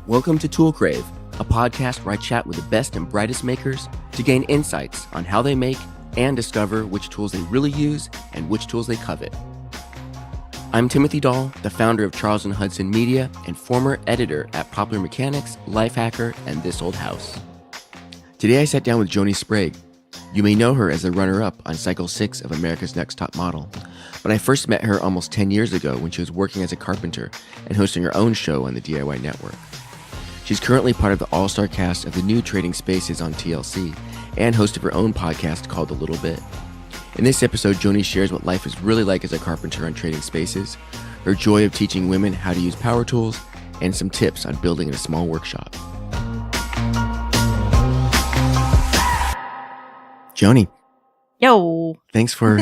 Welcome to Tool Crave, a podcast where I chat with the best and brightest makers to gain insights on how they make and discover which tools they really use and which tools they covet. I'm Timothy Dahl, the founder of Charles & Hudson Media and former editor at Popular Mechanics, Lifehacker, and This Old House. Today I sat down with Joanie Sprague. You may know her as the runner-up on Cycle 6 of America's Next Top Model, but I first met her almost 10 years ago when she was working as a carpenter and hosting her own show on the DIY Network. She's currently part of the all-star cast of the new Trading Spaces on TLC and host of her own podcast called The Little Bit. In this episode, Joanie shares what life is really like as a carpenter on Trading Spaces, her joy of teaching women how to use power tools, and some tips on building in a small workshop. Joanie. Yo. Thanks for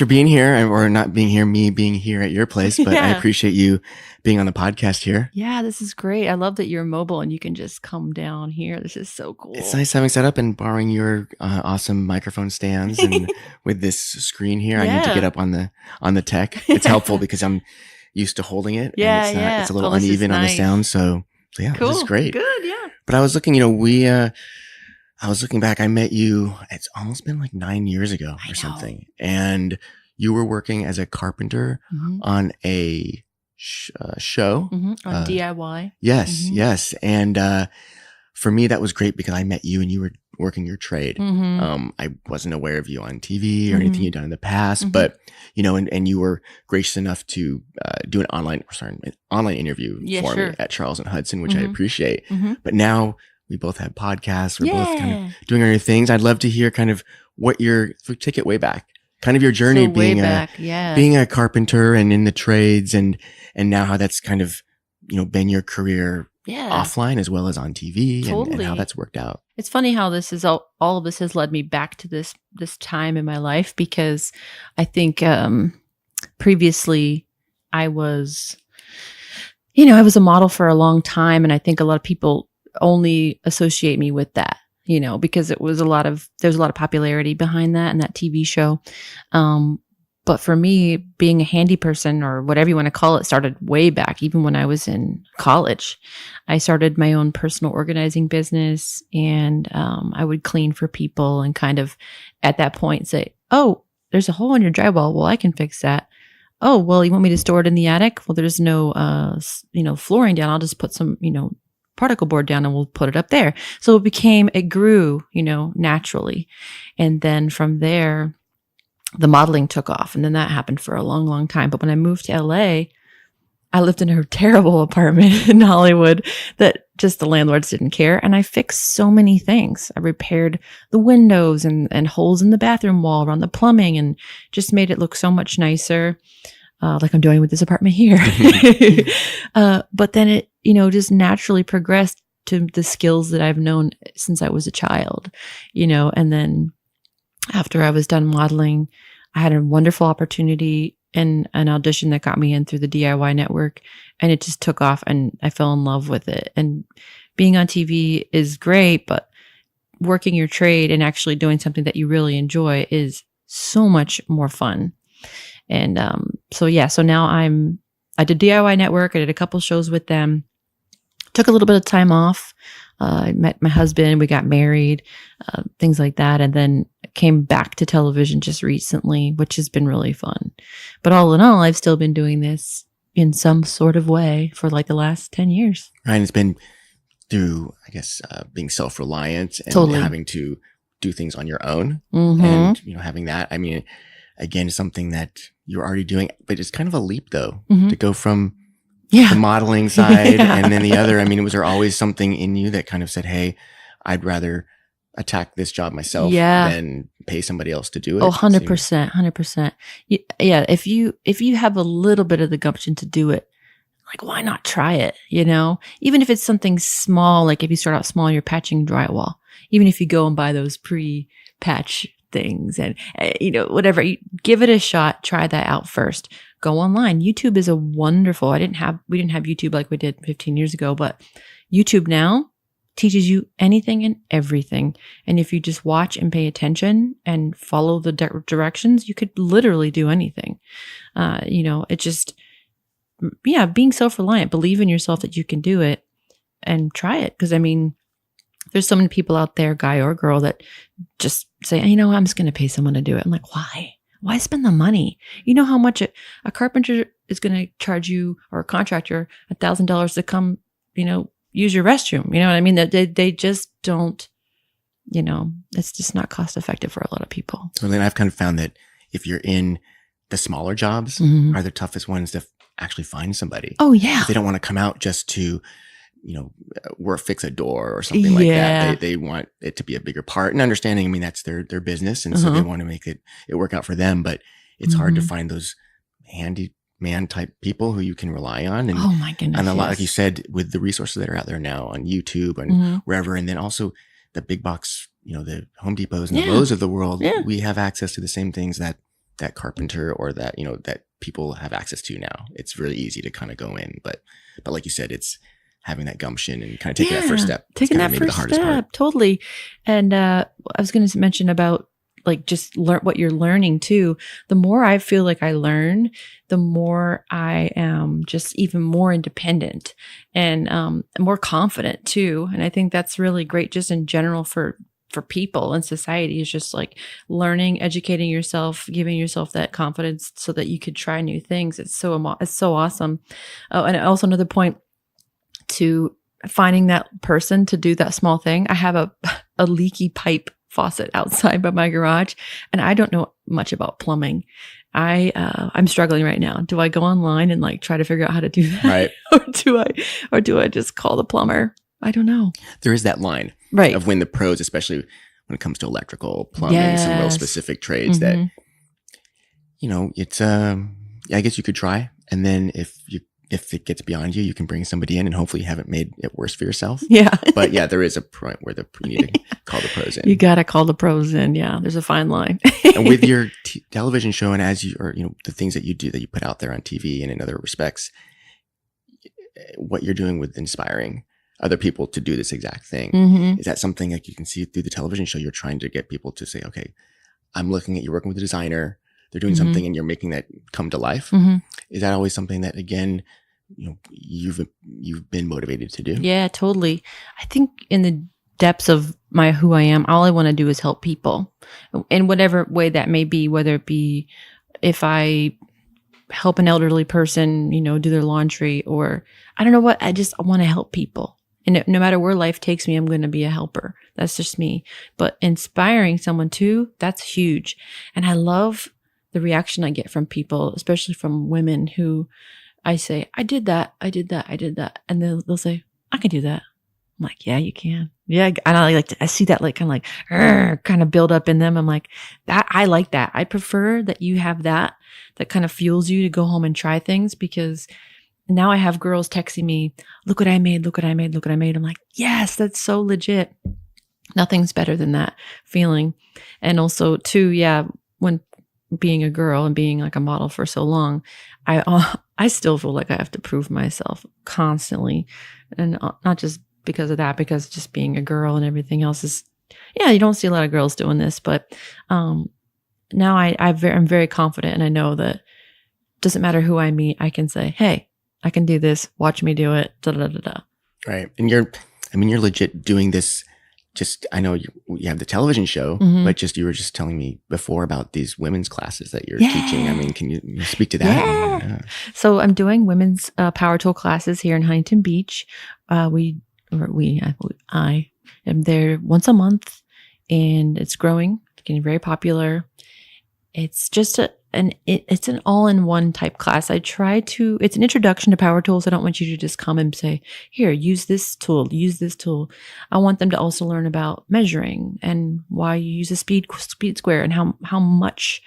being here, or not being here, me being here at your place, but I appreciate you being on the podcast here. Yeah, this is great. I love that you're mobile and you can just come down here. This is so cool. It's nice having set up and borrowing your awesome microphone stands, and with this screen here, I need to get up on the tech. It's helpful because I'm used to holding it. And it's a little uneven on the sound. So yeah, cool. This is great. Good, yeah. But I was looking, I was looking back. I met you, it's almost been like 9 years ago or something. And you were working as a carpenter on a show. On DIY. Yes, yes. And for me, that was great because I met you and you were working your trade. I wasn't aware of you on TV or anything you'd done in the past, but, and you were gracious enough to do an online interview for me at Charles & Hudson, which I appreciate. But now we both have podcasts. We're both kind of doing our things. I'd love to hear kind of take it way back, kind of your journey being a carpenter and in the trades, and now how that's kind of, been your career offline as well as on TV, and how that's worked out. It's funny how this is all of this has led me back to this time in my life, because I think previously I was a model for a long time, and I think a lot of people only associate me with that, because there's a lot of popularity behind that and that TV show. But for me, being a handy person, or whatever you want to call it, started way back, even when I was in college. I started my own personal organizing business, and I would clean for people and kind of at that point say, oh, there's a hole in your drywall. Well, I can fix that. Oh, well, you want me to store it in the attic? Well, there's no, flooring down. I'll just put some, particle board down and we'll put it up there. So it grew, naturally. And then from there, the modeling took off. And then that happened for a long, long time. But when I moved to LA, I lived in a terrible apartment in Hollywood that just the landlords didn't care. And I fixed so many things. I repaired the windows and holes in the bathroom wall around the plumbing, and just made it look so much nicer. Like I'm doing with this apartment here. But then it, just naturally progressed to the skills that I've known since I was a child, and then after I was done modeling, I had a wonderful opportunity in an audition that got me in through the DIY network, and it just took off and I fell in love with it. And being on TV is great, but working your trade and actually doing something that you really enjoy is so much more fun. And so now I did DIY Network. I did a couple shows with them. Took a little bit of time off. I met my husband. We got married, things like that. And then came back to television just recently, which has been really fun. But all in all, I've still been doing this in some sort of way for like the last 10 years. Right. And it's been through, I guess, being self-reliant and having to do things on your own. And, having that, I mean, again, something that you're already doing, but it's kind of a leap though, to go from the modeling side and then the other. I mean, was there always something in you that kind of said, hey, I'd rather attack this job myself than pay somebody else to do it? Oh, 100%, 100%. Yeah. If you have a little bit of the gumption to do it, like, why not try it? Even if it's something small, like if you start out small, you're patching drywall, even if you go and buy those pre-patch things and, whatever, you give it a shot, try that out first. Go online. YouTube is a wonderful, we didn't have YouTube like we did 15 years ago, but YouTube now teaches you anything and everything. And if you just watch and pay attention and follow the directions, you could literally do anything. It just, being self-reliant, believe in yourself that you can do it. and try it. Because I mean, there's so many people out there, guy or girl, that just say, I'm just going to pay someone to do it. I'm like, why? Why spend the money? You know how much a carpenter is going to charge you, or a contractor, $1,000 to come, use your restroom. You know what I mean? That they just don't, it's just not cost effective for a lot of people. Well, then I've kind of found that if you're in the smaller jobs, are the toughest ones to actually find somebody. Oh yeah. They don't want to come out just to, work, fix a door or something like that. They want it to be a bigger part, and understanding, I mean, that's their business. And so they want to make it work out for them, but it's hard to find those handyman type people who you can rely on. And, oh my goodness. And a lot, like you said, with the resources that are out there now on YouTube and wherever, and then also the big box, the Home Depots and the Lowe's of the world, we have access to the same things that Carpenter or that, that people have access to now. It's really easy to kind of go in, but like you said, it's having that gumption and kind of taking that first step. Taking that first step. Totally. And I was going to mention about like just learn what you're learning too. The more I feel like I learn, the more I am just even more independent and more confident too. And I think that's really great just in general for people in society, is just like learning, educating yourself, giving yourself that confidence so that you could try new things. It's so awesome. Oh, and also another point to finding that person to do that small thing. I have a leaky pipe faucet outside by my garage, and I don't know much about plumbing. I'm struggling right now. Do I go online and like try to figure out how to do that? Right. or do I just call the plumber? I don't know. There is that line of when the pros, especially when it comes to electrical, plumbing, some real specific trades that, it's, I guess you could try. And then if it gets beyond you, you can bring somebody in and hopefully you haven't made it worse for yourself. Yeah. But yeah, there is a point where you need to call the pros in. You got to call the pros in. Yeah. There's a fine line. And with your television show, and the things that you do, that you put out there on TV and in other respects, what you're doing with inspiring other people to do this exact thing. Is that something like you can see through the television show? You're trying to get people to say, okay, I'm looking at, you're working with a designer, they're doing something and you're making that come to life. Is that always something that, again, you've been motivated to do? Yeah, totally. I think in the depths of who I am, all I want to do is help people in whatever way that may be, whether it be if I help an elderly person, do their laundry, or I don't know what, I want to help people. And no matter where life takes me, I'm going to be a helper. That's just me. But inspiring someone too, that's huge. And I love the reaction I get from people, especially from women who I say, I did that. And they'll say, I can do that. I'm like, yeah, you can. Yeah. And I see that kind of build up in them. I'm like, I like that. I prefer that you have that kind of fuels you to go home and try things, because now I have girls texting me, look what I made. I'm like, yes, that's so legit. Nothing's better than that feeling. And also too, when being a girl and being like a model for so long, I still feel like I have to prove myself constantly. And not just because of that, because just being a girl and everything else is, you don't see a lot of girls doing this, but now I'm very confident, and I know that doesn't matter who I meet, I can say, hey, I can do this. Watch me do it. Da, da, da, da. Right. And you're legit doing this. Just, I know you have the television show, but you were just telling me before about these women's classes that you're teaching. I mean, can you speak to that? Yeah. So I'm doing women's power tool classes here in Huntington Beach. I am there once a month, and it's growing, getting very popular. It's just it's an all-in-one type class. it's an introduction to power tools. I don't want you to just come and say, here, use this tool. I want them to also learn about measuring and why you use a speed square and how much,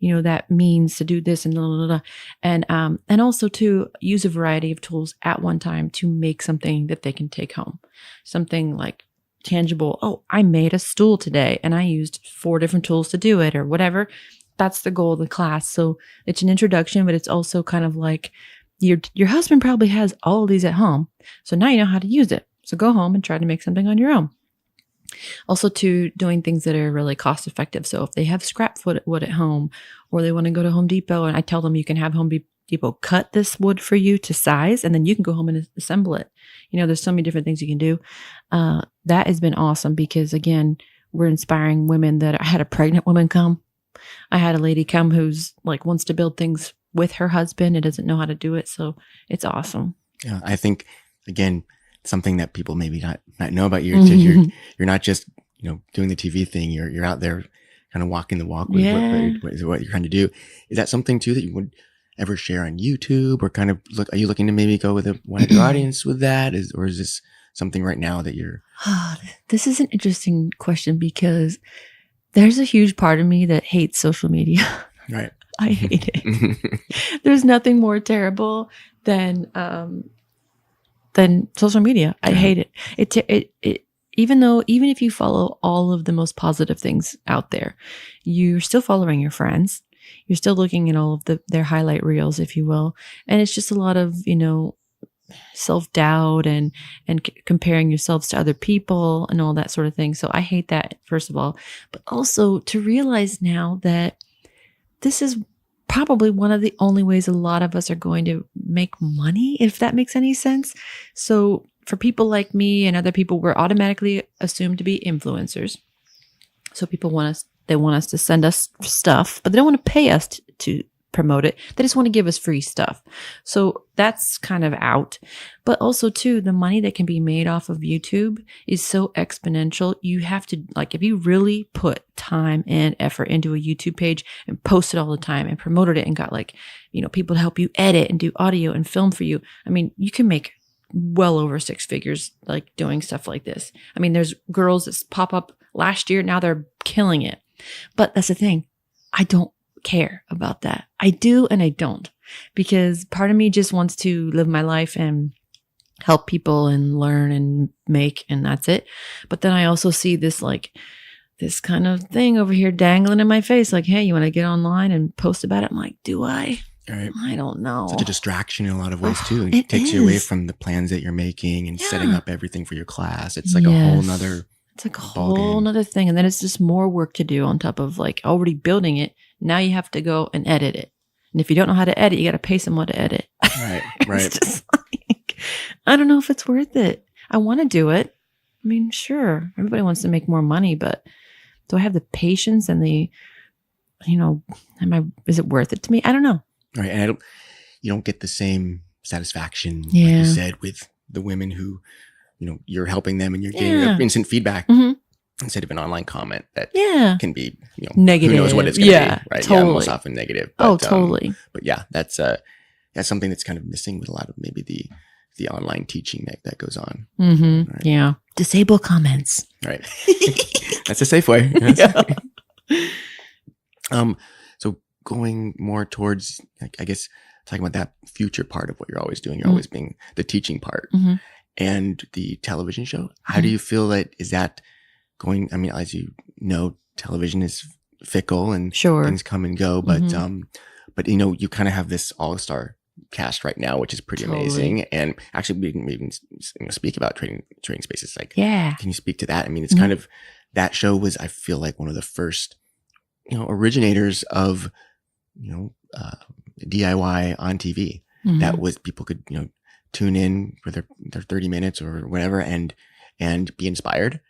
that means to do this and blah, blah, blah. And also to use a variety of tools at one time to make something that they can take home. Something like tangible. Oh, I made a stool today and I used 4 different tools to do it, or whatever. That's the goal of the class. So it's an introduction, but it's also kind of like your husband probably has all of these at home. So now you know how to use it. So go home and try to make something on your own. Also to doing things that are really cost effective. So if they have scrap wood at home, or they want to go to Home Depot, and I tell them you can have cut this wood for you to size, and then you can go home and assemble it. There's so many different things you can do. That has been awesome because, again, we're inspiring women. That I had a pregnant woman come. I had a lady come who's like wants to build things with her husband and doesn't know how to do it. So it's awesome. Yeah, I think, again, something that people maybe not know about you. You're not just, doing the TV thing. You're out there kind of walking the walk with what you're trying to do. Is that something too that you would ever share on YouTube, or kind of are you looking to maybe go with a wider audience with that? Or is this something right now that you're? This is an interesting question because there's a huge part of me that hates social media. Right. I hate it. There's nothing more terrible than social media. I hate it. It even if you follow all of the most positive things out there, you're still following your friends. You're still looking at all of their highlight reels, if you will. And it's just a lot of, self-doubt and comparing yourselves to other people and all that sort of thing. So I hate that, first of all. But also to realize now that this is probably one of the only ways a lot of us are going to make money, if that makes any sense. So for people like me and other people, we're automatically assumed to be influencers. So people want us to send us stuff, but they don't want to pay us to promote it. They just want to give us free stuff. So that's kind of out. But also too, the money that can be made off of YouTube is so exponential. You have to, if you really put time and effort into a YouTube page and post it all the time and promoted it and got people to help you edit and do audio and film for you. I mean, you can make well over 6 figures doing stuff like this. I mean, there's girls that pop up last year. Now they're killing it. But that's the thing. I don't care about that. I do and I don't, because part of me just wants to live my life and help people and learn and make, and that's it. But then I also see this this kind of thing over here dangling in my face, hey, you want to get online and post about it? I'm like, do I? Right. I don't know. Such a distraction in a lot of ways too. It takes you away from the plans that you're making and setting up everything for your class. It's a whole nother. It's a whole nother thing. And then it's just more work to do on top of already building it. Now you have to go and edit it. And if you don't know how to edit, you got to pay someone to edit. Right. It's just I don't know if it's worth it. I want to do it. I mean, sure, everybody wants to make more money, but do I have the patience and the, is it worth it to me? I don't know. Right. And you don't get the same satisfaction, like you said, with the women who, you're helping them and you're getting instant feedback instead of an online comment that can be, negative. Who knows what it's going to be, right? Totally. Yeah, most often negative. But, totally. But yeah, that's something that's kind of missing with a lot of maybe the online teaching that goes on. Mm-hmm. Right? Yeah. Disable comments. Right. That's a safe way. Yes. Yeah. So going more towards, I guess, talking about that future part of what you're always doing, you're always being the teaching part and the television show. How do you feel is that going? I mean, as you know, television is fickle and things come and go, but you kind of have this all-star cast right now, which is pretty amazing. And actually, we can even speak about trading spaces. Can you speak to that? I mean, it's kind of, that show was, I feel like, one of the first, originators of, DIY on TV. That was, people could, tune in for their 30 minutes or whatever and be inspired.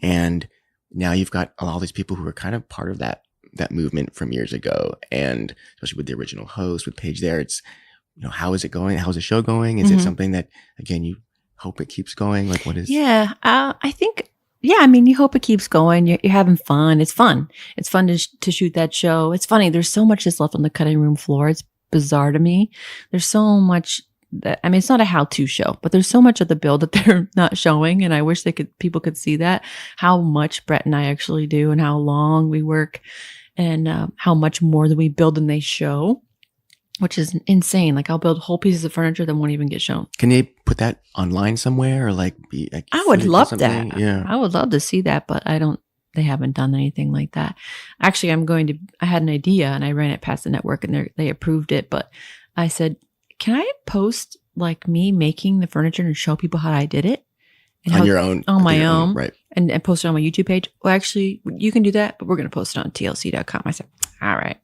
And now you've got all these people who are kind of part of that movement from years ago. And especially with the original host, with Paige there, it's, how is it going? How's the show going? Is it something that, again, you hope it keeps going? What is? Yeah, I think, I mean, you hope it keeps going. You're having fun. It's fun. It's fun to shoot that show. It's funny. There's so much that's left on the cutting room floor. It's bizarre to me. There's so much it's not a how-to show, but there's so much of the build that they're not showing. And I wish people could see that, how much Brett and I actually do and how long we work and how much more that we build than they show, which is insane. I'll build whole pieces of furniture that won't even get shown. Can they put that online somewhere or I would love that. Yeah. I would love to see that, but they haven't done anything like that. Actually, I had an idea and I ran it past the network and they approved it. But I said, can I post me making the furniture and show people how I did it? And on your own. On my own. Right. And post it on my YouTube page. Well, actually, you can do that, but we're going to post it on tlc.com. I said, all right.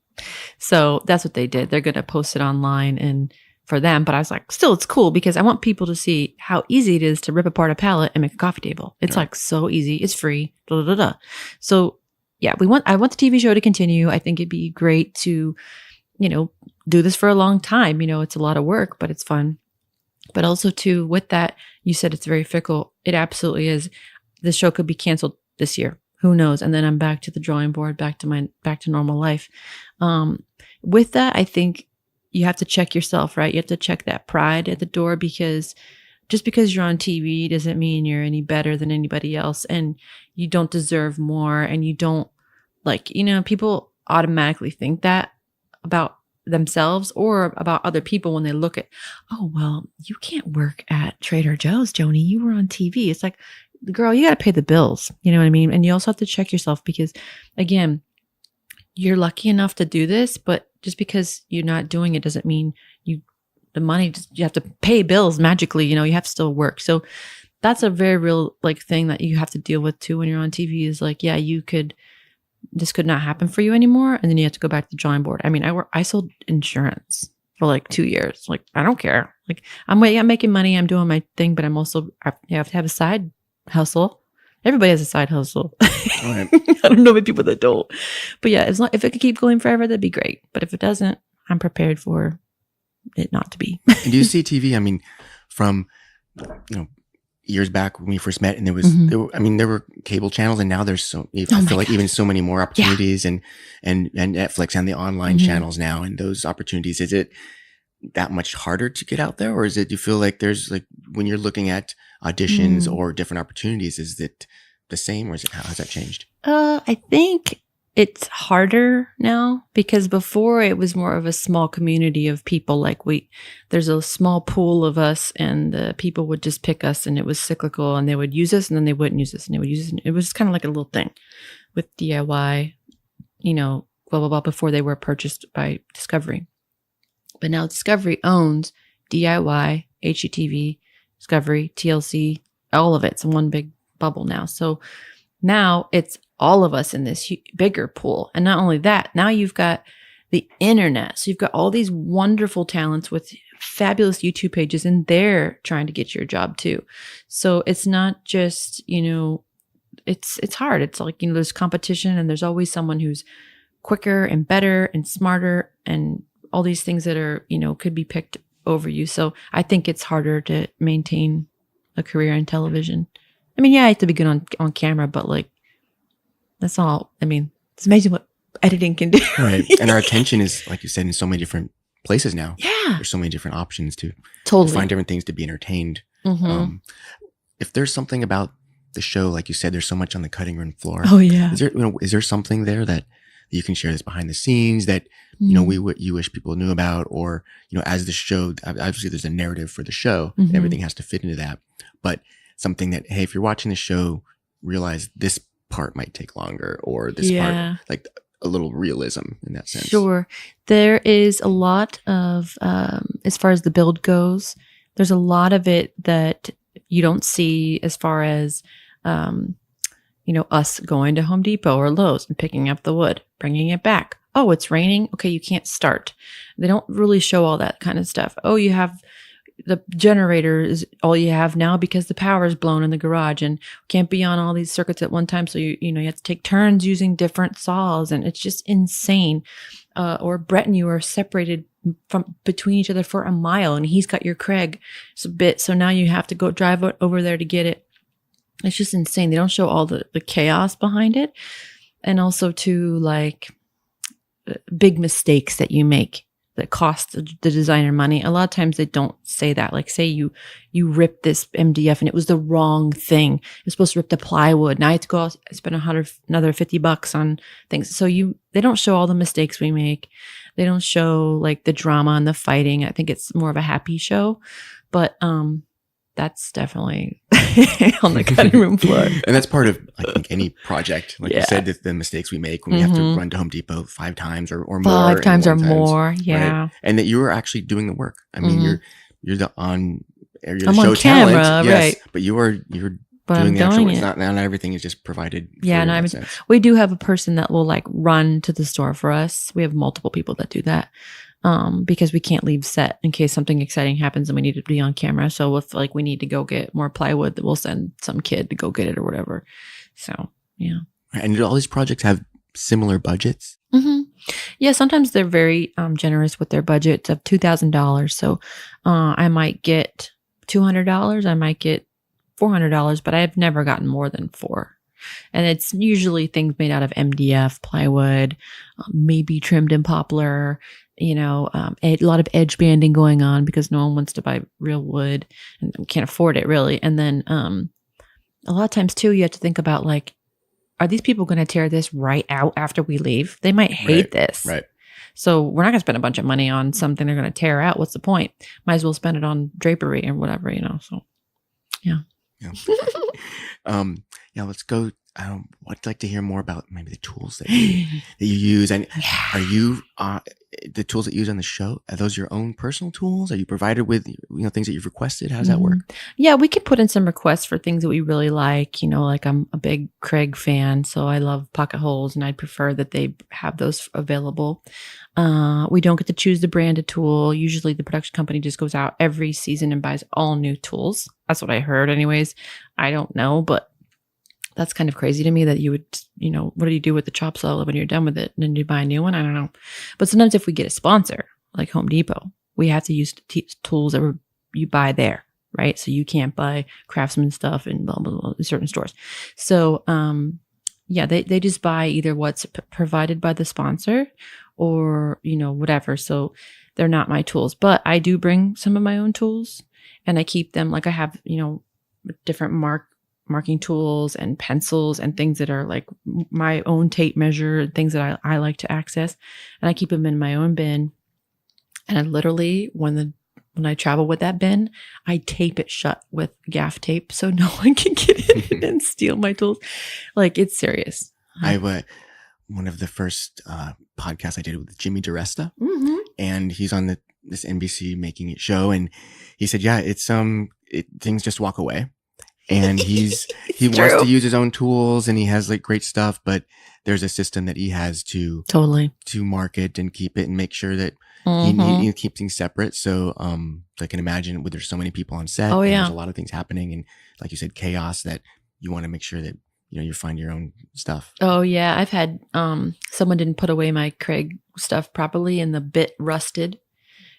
So that's what they did. They're going to post it online and for them. But I was like, still, it's cool because I want people to see how easy it is to rip apart a pallet and make a coffee table. It's like so easy. It's free. Da, da, da, da. So yeah, I want the TV show to continue. I think it'd be great to, do this for a long time. It's a lot of work, but it's fun. But also too, with that, you said it's very fickle. It absolutely is. The show could be canceled this year. Who knows? And then I'm back to the drawing board, back to normal life. With that, I think you have to check yourself, right? You have to check that pride at the door, because just because you're on TV doesn't mean you're any better than anybody else, and you don't deserve more, and you don't people automatically think that about themselves or about other people when they look at, oh, well, you can't work at Trader Joe's, Joanie. You were on TV. It's like, girl, you got to pay the bills. You know what I mean? And you also have to check yourself because, again, you're lucky enough to do this, but just because you're not doing it doesn't mean you have to pay bills magically. You have to still work. So that's a very real thing that you have to deal with too when you're on TV is this could not happen for you anymore. And then you have to go back to the drawing board. I mean, I sold insurance for 2 years. I don't care. I'm making money. I'm doing my thing, but I have to have a side hustle. Everybody has a side hustle. Right. I don't know about people that don't. But yeah, if it could keep going forever, that'd be great. But if it doesn't, I'm prepared for it not to be. And do you see TV? I mean, from years back when we first met, and there were cable channels, and now there's I feel like even so many more opportunities, and Netflix and the online channels now, and those opportunities. Is it that much harder to get out there, or do you feel like there's when you're looking at auditions or different opportunities, is it the same, or how has that changed? I think it's harder now because before it was more of a small community of people. There's a small pool of us, and the people would just pick us, and it was cyclical, and they would use us, and then they wouldn't use us, and they would use us. It was kind of like a little thing with DIY, blah, blah, blah, before they were purchased by Discovery. But now Discovery owns DIY, HGTV, Discovery, TLC, all of it's in one big bubble now. So now it's all of us in this bigger pool. And not only that, now you've got the internet. So you've got all these wonderful talents with fabulous YouTube pages, and they're trying to get your job too. So it's not just, it's hard. It's there's competition, and there's always someone who's quicker and better and smarter and all these things that are, could be picked over you. So I think it's harder to maintain a career in television. I mean, yeah, I have to be good on camera, but that's all. I mean, it's amazing what editing can do. Right. And our attention is, like you said, in so many different places now. Yeah. There's so many different options to totally find different things to be entertained. If there's something about the show, like you said, there's so much on the cutting room floor. Oh yeah. Is there something there that you can share that's behind the scenes that, you wish people knew about, or, as the show, obviously there's a narrative for the show, and everything has to fit into that, but something that, hey, if you're watching the show, realize this part might take longer, or this part, a little realism in that sense. Sure. There is a lot of, as far as the build goes, there's a lot of it that you don't see as far as, us going to Home Depot or Lowe's and picking up the wood, bringing it back. Oh, it's raining. Okay, you can't start. They don't really show all that kind of stuff. Oh, you have the generator is all you have now because the power is blown in the garage and can't be on all these circuits at one time. So you have to take turns using different saws, and it's just insane. Or Brett and you are separated from between each other for a mile, and he's got your Craig bit. So now you have to go drive over there to get it. It's just insane. They don't show all the chaos behind it. And also too, big mistakes that you make that cost the designer money. A lot of times they don't say that. Say you ripped this MDF and it was the wrong thing. You're supposed to rip the plywood. Now I have to go out and spend another $50 on things. So they don't show all the mistakes we make. They don't show the drama and the fighting. I think it's more of a happy show, but that's definitely on the cutting room floor. And that's part of, I think, any project. You said, that the mistakes we make when we have to run to Home Depot 5 times or more. 5 times or more, yeah. Right? And that you are actually doing the work. I mean, you're the I'm show on camera, talent, yes, right? but you're but doing I'm the actual doing work. it. Not everything is just provided. Yeah, for and you in that sense. we do have a person that will like run to the store for us. We have multiple people that do that. Because we can't leave set in case something exciting happens and we need to be on camera. So if like we need to go get more plywood, we'll send some kid to go get it or whatever. So yeah. And do all these projects have similar budgets? Mm-hmm. Yeah, sometimes they're very generous with their budgets of $2,000. So I might get $200, I might get $400, but I've never gotten more than $400. And it's usually things made out of MDF, plywood, maybe trimmed in poplar, a lot of edge banding going on because no one wants to buy real wood and can't afford it really. And then a lot of times too, you have to think about like, are these people going to tear this right out after we leave? They might hate this. Right. So we're not going to spend a bunch of money on something they're going to tear out. What's the point? Might as well spend it on drapery or whatever, So, yeah. Yeah. Let's go. I'd like to hear more about maybe the tools that you use. And are you the tools that you use on the show? Are those your own personal tools? Are you provided with things that you've requested? How does that work? Yeah, we could put in some requests for things that we really like. Like I'm a big Craig fan, so I love pocket holes, and I'd prefer that they have those available. We don't get to choose the branded tool. Usually, the production company just goes out every season and buys all new tools. That's what I heard, anyways. I don't know, but that's kind of crazy to me that you would, what do you do with the chop saw when you're done with it? And then you buy a new one? I don't know. But sometimes if we get a sponsor, like Home Depot, we have to use tools that you buy there, right? So you can't buy Craftsman stuff in blah, blah, blah, in certain stores. So, they just buy either what's provided by the sponsor or, whatever. So they're not my tools. But I do bring some of my own tools and I keep them. Like I have, different marking tools and pencils and things that are like my own tape measure, things that I like to access. And I keep them in my own bin. And I literally, when I travel with that bin, I tape it shut with gaff tape so no one can get in it and steal my tools. Like it's serious. One of the first podcasts I did with Jimmy DiResta, and he's on this NBC Making It show. And he said, yeah, it's things just walk away. And he wants to use his own tools and he has like great stuff, but there's a system that he has to market and keep it and make sure that he keeps things separate. So, I can imagine there's so many people on set. And there's a lot of things happening. And like you said, chaos, that you want to make sure that, you find your own stuff. Oh yeah. I've had, someone didn't put away my Craig stuff properly and the bit rusted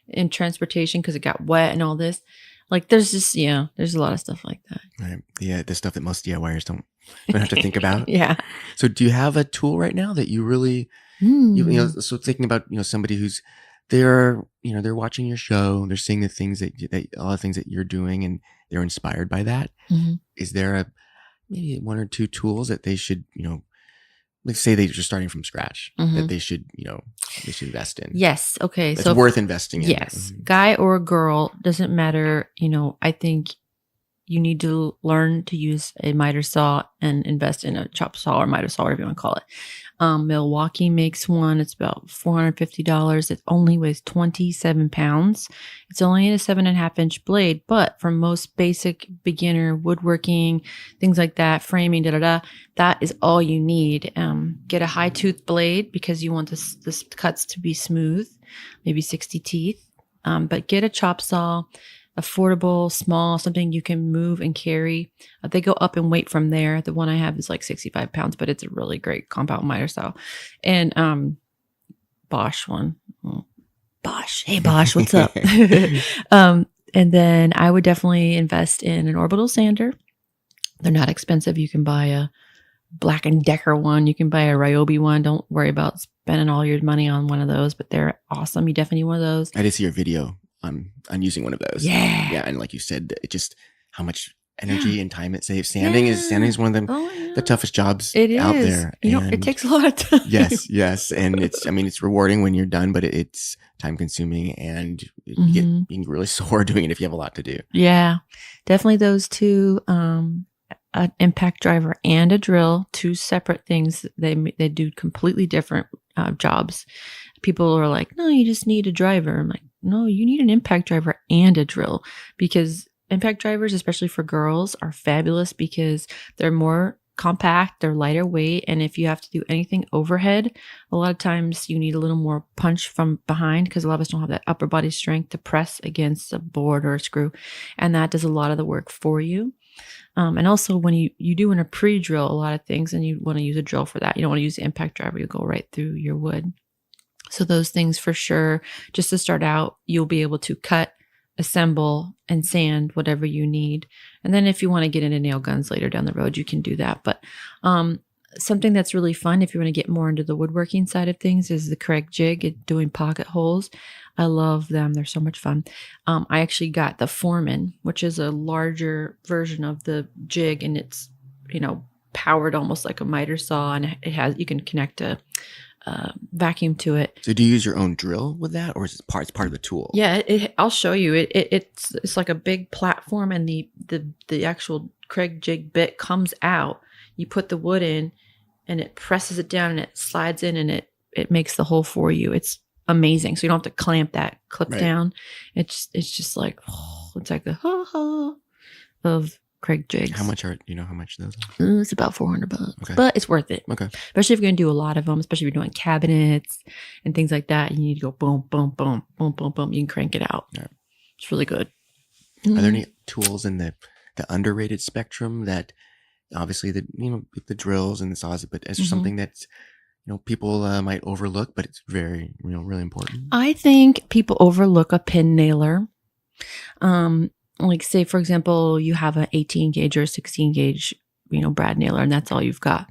in transportation because it got wet and all this. Like there's just, there's a lot of stuff like that. Right. Yeah. The stuff that most DIYers don't have to think about. Yeah. So do you have a tool right now that you really, so thinking about, somebody who's they're watching your show, they're seeing the things that all the things that you're doing and they're inspired by that. Mm-hmm. Is there maybe one or two tools that they should, let's say they're just starting from scratch, that they should invest in? Yes. Okay. It's worth investing in. Yes. Guy or girl, doesn't matter. I think you need to learn to use a miter saw and invest in a chop saw or miter saw, whatever you want to call it. Milwaukee makes one. It's about $450. It only weighs 27 pounds. It's only a 7.5-inch blade, but for most basic beginner woodworking, things like that, framing, that is all you need. Get a high tooth blade because you want this cuts to be smooth, maybe 60 teeth. But get a chop saw, affordable, small, something you can move and carry. They go up in weight from there. The one I have is like 65 pounds, but it's a really great compound miter saw. And Bosch one. Oh, Bosch. Hey, Bosch, what's up? And then I would definitely invest in an orbital sander. They're not expensive. You can buy a Black & Decker one. You can buy a Ryobi one. Don't worry about spending all your money on one of those, but they're awesome. You definitely need one of those. I did see your video on using one of those. Yeah. And like you said, it just how much energy and time it saves. Sanding is one of the toughest jobs out there. It takes a lot of time. Yes. And it's rewarding when you're done, but it's time consuming and you get being really sore doing it if you have a lot to do. Yeah. Definitely those two, an impact driver and a drill, two separate things. They do completely different jobs. People are like, no, you just need a driver. I'm like, no, you need an impact driver and a drill because impact drivers, especially for girls, are fabulous because they're more compact, they're lighter weight, and if you have to do anything overhead, a lot of times you need a little more punch from behind because a lot of us don't have that upper body strength to press against a board or a screw, and that does a lot of the work for you. And also when you do in a pre-drill a lot of things and you want to use a drill for that, you don't want to use the impact driver, you go right through your wood. So those things for sure, just to start out, you'll be able to cut, assemble, and sand whatever you need. And then if you want to get into nail guns later down the road, you can do that. But something that's really fun if you want to get more into the woodworking side of things is the Craig jig and doing pocket holes. I love them. They're so much fun. I actually got the Foreman, which is a larger version of the jig, and it's, powered almost like a miter saw, and you can connect a vacuum to it. So do you use your own drill with that, or is it part of the tool? Yeah, I'll show you. It's like a big platform, and the actual Craig jig bit comes out. You put the wood in, and it presses it down, and it slides in, and it makes the hole for you. It's amazing. So you don't have to clamp that clip down. It's just like it's like the of Craig jigs. How much how much those are? It's about $400, okay. But it's worth it. Okay. Especially if you're going to do a lot of them, especially if you're doing cabinets and things like that. You need to go boom, boom, boom, boom, boom, boom. You can crank it out. Yeah. It's really good. Are there any tools in the underrated spectrum that obviously the drills and the saws, but is there something that's people might overlook, but it's very really important? I think people overlook a pin nailer. Like say, for example, you have an 18 gauge or a 16 gauge, brad nailer, and that's all you've got.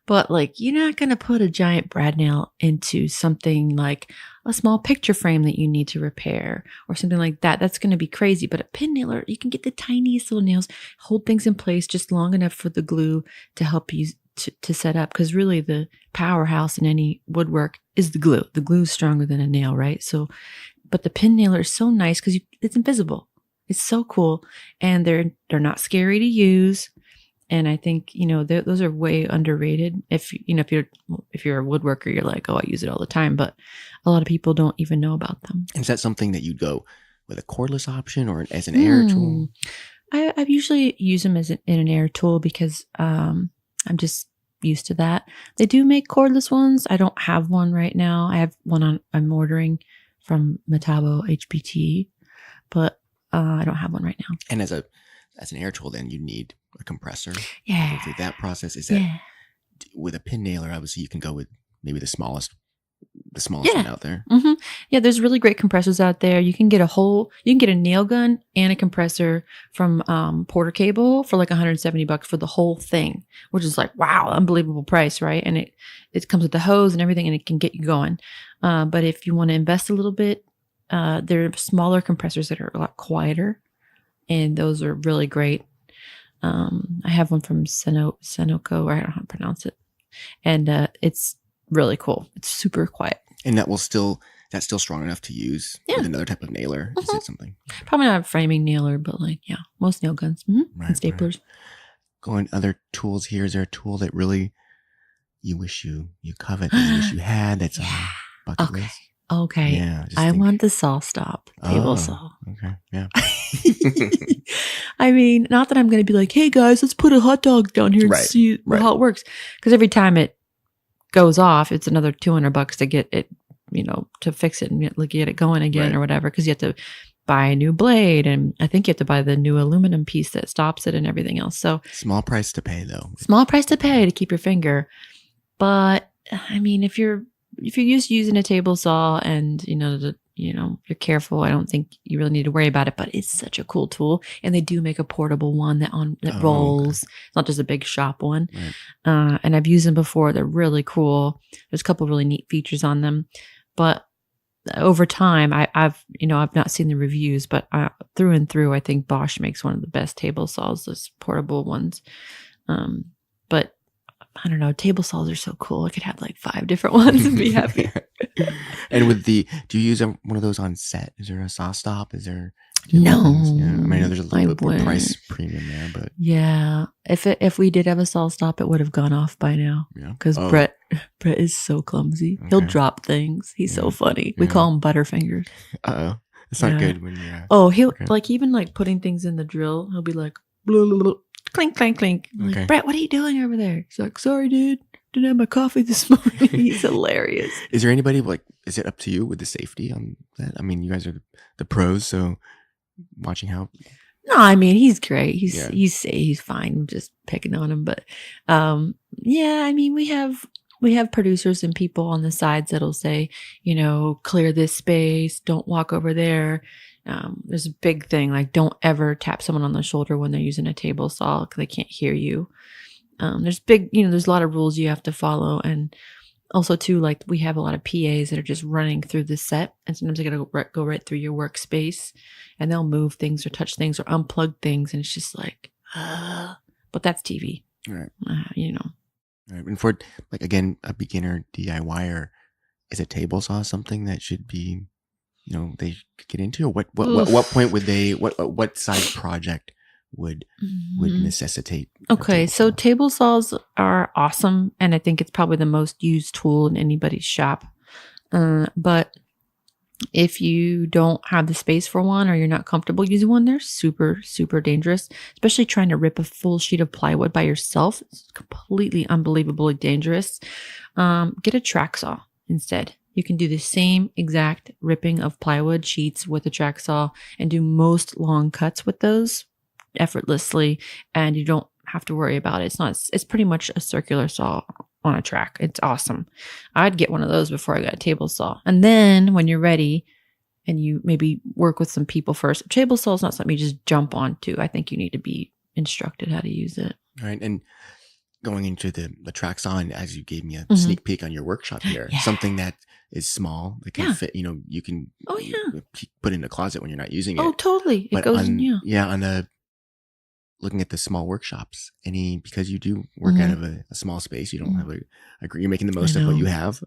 But like, you're not going to put a giant brad nail into something like a small picture frame that you need to repair or something like that. That's going to be crazy. But a pin nailer, you can get the tiniest little nails, hold things in place just long enough for the glue to help you to set up. Because really the powerhouse in any woodwork is the glue. The glue is stronger than a nail, right? So, but the pin nailer is so nice because it's invisible. It's so cool, and they're not scary to use. And I think those are way underrated. If you're a woodworker, you're like, oh, I use it all the time, but a lot of people don't even know about them. Is that something that you'd go with a cordless option or as an air tool? I've usually used them in an air tool because I'm just used to that. They do make cordless ones. I don't have one right now. I have one I'm ordering from Metabo HPT, but I don't have one right now. And as an air tool, then you need a compressor. Yeah. Through that process, is that with a pin nailer? Obviously, you can go with maybe the smallest one out there. Mm-hmm. Yeah, there's really great compressors out there. You can get a nail gun and a compressor from Porter Cable for like $170 for the whole thing, which is like, wow, unbelievable price, right? And it comes with the hose and everything, and it can get you going. But if you want to invest a little bit, there are smaller compressors that are a lot quieter, and those are really great. I have one from Senoco, or I don't know how to pronounce it, and it's really cool. It's super quiet. And that's still strong enough to use with another type of nailer. Is it something? Probably not a framing nailer, but most nail guns and staplers. Right. Going other tools here. Is there a tool that really you wish you covet, that you wish you had? That's on your bucket list. Okay. Yeah, I want the saw stop table saw. Okay. Yeah. I mean, not that I'm going to be like, hey guys, let's put a hot dog down here and see how it works. Because every time it goes off, it's another $200 to get it, to fix it and get it going again or whatever. Because you have to buy a new blade, and I think you have to buy the new aluminum piece that stops it and everything else. So small price to pay, though. Small price to pay to keep your finger. But I mean, if you're used to using a table saw and you're careful, I don't think you really need to worry about it. But it's such a cool tool, and they do make a portable one that rolls. Okay. It's not just a big shop one. Right. And I've used them before. They're really cool. There's a couple of really neat features on them, but over time, I've not seen the reviews, but through and through, I think Bosch makes one of the best table saws, those portable ones. But I don't know, table saws are so cool. I could have like 5 different ones and be happy. And do you use one of those on set? Is there a saw stop? Is there? No. Yeah. I mean, I know there's a little bit more price premium there, but yeah, if we did have a saw stop, it would have gone off by now. Yeah, because Brett is so clumsy. Okay. He'll drop things. He's so funny. We call him Butterfingers. Uh-oh. It's not Yeah. good when you're. Oh, he'll Okay. like even like putting things in the drill. He'll be like, blah, blah, blah, clink, clink, clink. I'm Okay. like, Brett, what are you doing over there? He's like, sorry, dude. Didn't have my coffee this morning. He's hilarious. Is there anybody like? Is it up to you with the safety on that? I mean, you guys are the pros, so watching how. No, I mean he's great. Yeah. He's fine. I'm just picking on him, but yeah, I mean we have producers and people on the sides that'll say, you know, clear this space, don't walk over there. There's a big thing like don't ever tap someone on the shoulder when they're using a table saw because they can't hear you. There's there's a lot of rules you have to follow, and also too, like we have a lot of PAs that are just running through the set, and sometimes they gotta go right through your workspace, and they'll move things or touch things or unplug things, and it's just like, but that's TV, Right. you know. Right. And for like again, a beginner DIYer, is a table saw something that should be, you know, they could get into? Or what point would they? What size project would Mhm. necessitate? a Okay, table so saw? table saws are awesome, and I think it's probably the most used tool in anybody's shop. But if you don't have the space for one or you're not comfortable using one, they're super, super dangerous, especially trying to rip a full sheet of plywood by yourself. It's completely unbelievably dangerous. Get a track saw instead. You can do the same exact ripping of plywood sheets with a track saw and do most long cuts with those effortlessly, and you don't have to worry about it. It's pretty much a circular saw on a track. It's awesome. I'd get one of those before I got a table saw. And then when you're ready and you maybe work with some people first, table saw is not something you just jump onto. I think you need to be instructed how to use it. Right. And going into the track saw, and as you gave me a Mhm. sneak peek on your workshop here, Yeah. something that is small that can Yeah. fit, you know, you can Oh, yeah. put in a closet when you're not using Oh, it. totally. It But goes, on, yeah. on the looking at the small workshops, because you do work out of a small space, you don't have you're making the most of what know. you have.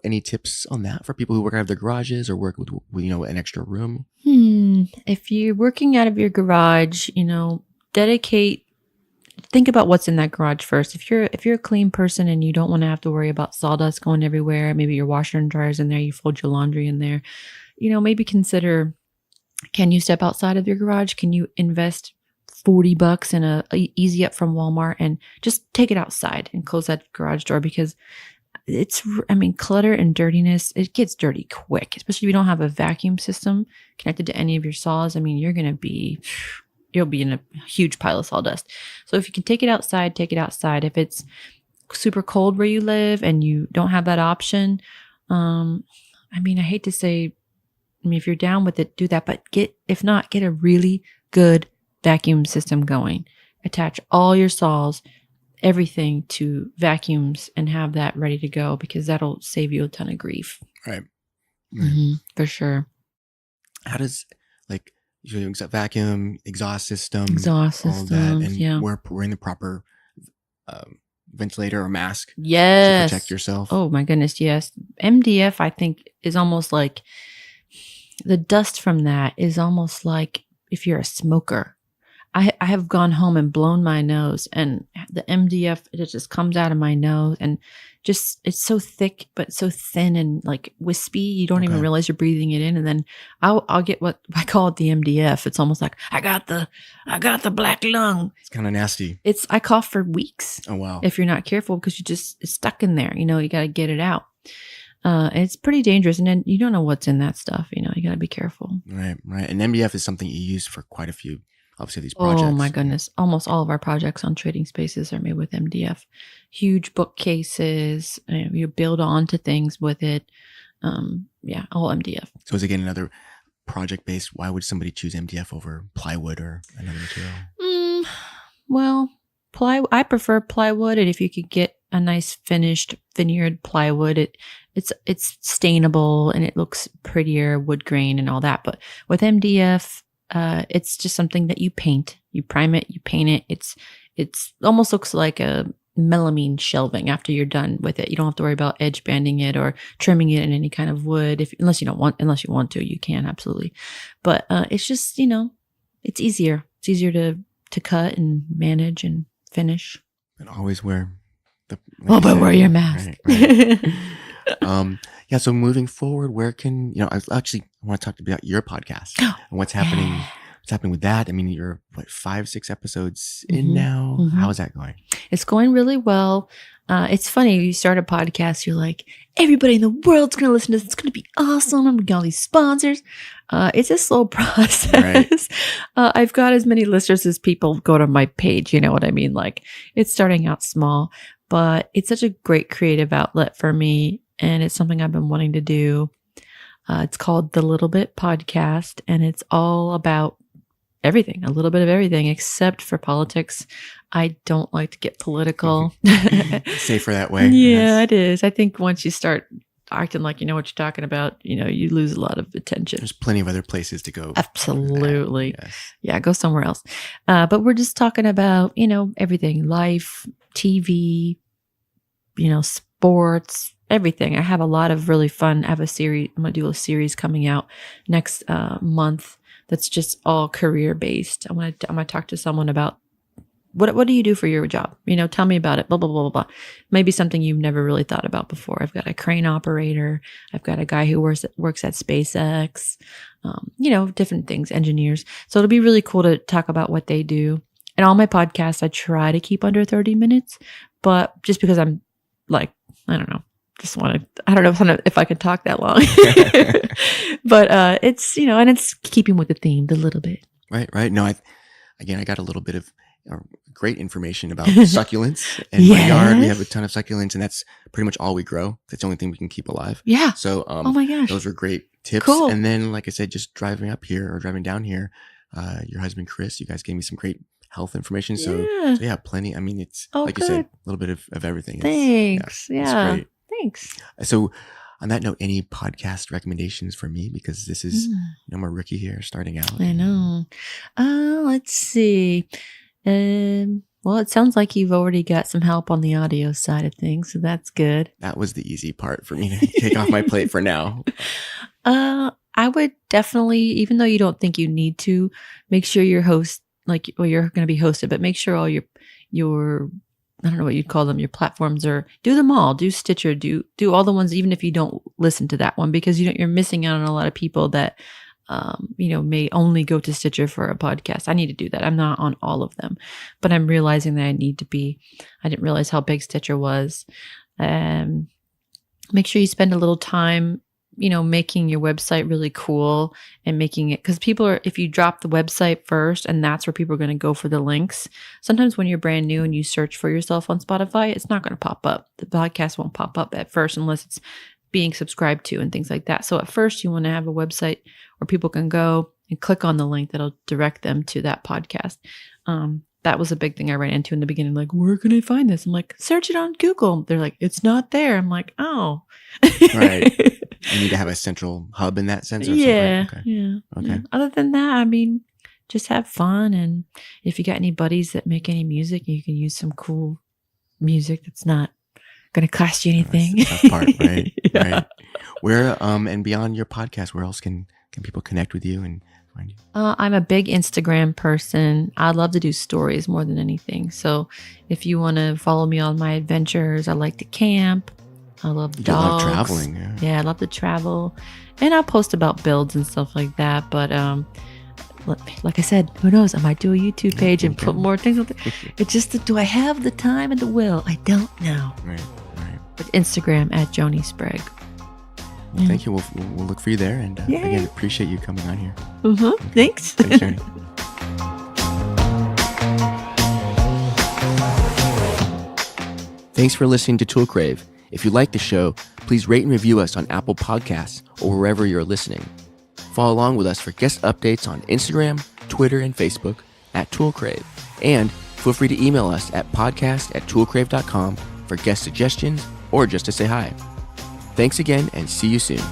Any tips on that for people who work out of their garages or work with you know, an extra room? If you're working out of your garage, you know, think about what's in that garage first. If you're a clean person and you don't want to have to worry about sawdust going everywhere, maybe your washer and dryer's in there, you fold your laundry in there, you know, maybe consider, can you step outside of your garage? Can you invest $40 in a Easy Up from Walmart and just take it outside and close that garage door? Because clutter and dirtiness, it gets dirty quick, especially if you don't have a vacuum system connected to any of your saws. I mean, you'll be in a huge pile of sawdust. So if you can take it outside, take it outside. If it's super cold where you live and you don't have that option, I hate to say, if you're down with it, do that, but if not, get a really good vacuum system going. Attach all your saws, everything to vacuums and have that ready to go, because that'll save you a ton of grief. Right. For sure. How does you vacuum, exhaust systems, Exhaust all that, systems, and yeah. we're in the proper ventilator or mask Yes. to protect yourself? Oh my goodness, yes. MDF, I think, is almost like the dust from that is almost like if you're a smoker. I have gone home and blown my nose, and the MDF, it just comes out of my nose, and just, it's so thick, but so thin and like wispy. You don't even realize you're breathing it in. And then I'll get what I call it, the MDF. It's almost like I got the black lung. It's kind of nasty. I cough for weeks. Oh, wow. If you're not careful, because it's stuck in there, you know, you got to get it out. It's pretty dangerous. And then you don't know what's in that stuff. You know, you got to be careful. Right. And MDF is something you use for quite a few, obviously, these projects. Oh my goodness. Almost all of our projects on Trading Spaces are made with MDF. Huge bookcases. You build onto things with it. All MDF. So is again another project based. Why would somebody choose MDF over plywood or another material? Well, I prefer plywood, and if you could get a nice finished veneered plywood, it's stainable and it looks prettier, wood grain and all that. But with MDF, it's just something that you paint. You prime it, you paint it. It's almost looks like a melamine shelving after you're done with it. You don't have to worry about edge banding it or trimming it in any kind of wood. Unless you want to, you can, absolutely. But it's just, you know, it's easier. It's easier to cut and manage and finish. And always wear wear your mask. Right. Yeah. So moving forward, where can, I want to talk about your podcast and what's happening. What's happening with that? I mean, you're 5-6 episodes in now. How is that going? It's going really well. It's funny. You start a podcast, you're like, everybody in the world's going to listen to this. It's going to be awesome. I'm going to get all these sponsors. It's a slow process. Right. I've got as many listeners as people go to my page. You know what I mean? Like, it's starting out small, but it's such a great creative outlet for me. And it's something I've been wanting to do. It's called The Little Bit Podcast, and it's all about everything, a little bit of everything except for politics. I don't like to get political. Safer that way. Yeah, it is. I think once you start acting like you know what you're talking about, you lose a lot of attention. There's plenty of other places to go. Absolutely. Yes. Yeah, go somewhere else. But we're just talking about, everything, life, TV, sports, everything. I have a lot of really fun. I have a series. I'm going to do a series coming out next month that's just all career based. I'm going to talk to someone about what do you do for your job? Tell me about it. Blah, blah, blah, blah, blah. Maybe something you've never really thought about before. I've got a crane operator. I've got a guy who works at SpaceX, different things, engineers. So it'll be really cool to talk about what they do. And all my podcasts, I try to keep under 30 minutes, but just because I'm like, I don't know. I don't know if I can talk that long, but it's, and it's keeping with the theme a little bit. Right. No, I got a little bit of great information about succulents. In my yard, we have a ton of succulents, and that's pretty much all we grow. That's the only thing we can keep alive. Yeah. So, oh my gosh, those were great tips. Cool. And then, like I said, just driving down here, your husband, Chris, you guys gave me some great health information. So yeah, plenty. I mean, it's like good. You said, a little bit of everything. Thanks. It's great. Thanks. So on that note, any podcast recommendations for me? Because this is, I'm a rookie here starting out. I know. Let's see. Well, it sounds like you've already got some help on the audio side of things. So that's good. That was the easy part for me to take off my plate for now. I would definitely, even though you don't think you need to, make sure your host, you're going to be hosted, but make sure all your I don't know what you'd call them, your platforms, or do them all. Do Stitcher, do all the ones, even if you don't listen to that one, because you're missing out on a lot of people that, may only go to Stitcher for a podcast. I need to do that. I'm not on all of them, but I'm realizing that I need to be. I didn't realize how big Stitcher was. Make sure you spend a little time, making your website really cool and making it, because if you drop the website first and that's where people are going to go for the links, sometimes when you're brand new and you search for yourself on Spotify, it's not going to pop up. The podcast won't pop up at first unless it's being subscribed to and things like that. So at first you want to have a website where people can go and click on the link that'll direct them to that podcast. That was a big thing I ran into in the beginning. Like, where can I find this? I'm like, search it on Google. They're like, it's not there. I'm like, oh. Right. You need to have a central hub in that sense? Or yeah. Okay. Yeah. Okay. Yeah. Other than that, I mean, just have fun. And if you got any buddies that make any music, you can use some cool music that's not going to cost you anything. That's the tough part, right? Yeah. Right. Where, and beyond your podcast, where else can people connect with you and find you? I'm a big Instagram person. I love to do stories more than anything. So if you want to follow me on my adventures, I like to camp. I love dogs. I love traveling. Yeah, I love to travel. And I'll post about builds and stuff like that. But like I said, who knows? I might do a YouTube page and put more things on there. It's just that, do I have the time and the will? I don't know. Right. But Instagram at Joanie Sprague. Well, thank you. We'll look for you there. And again, appreciate you coming on here. Mm-hmm. Thanks. Thanks, Joanie. Thanks for listening to Tool Crave. If you like the show, please rate and review us on Apple Podcasts or wherever you're listening. Follow along with us for guest updates on Instagram, Twitter, and Facebook at Tool Crave. And feel free to email us at podcast@toolcrave.com for guest suggestions or just to say hi. Thanks again, and see you soon.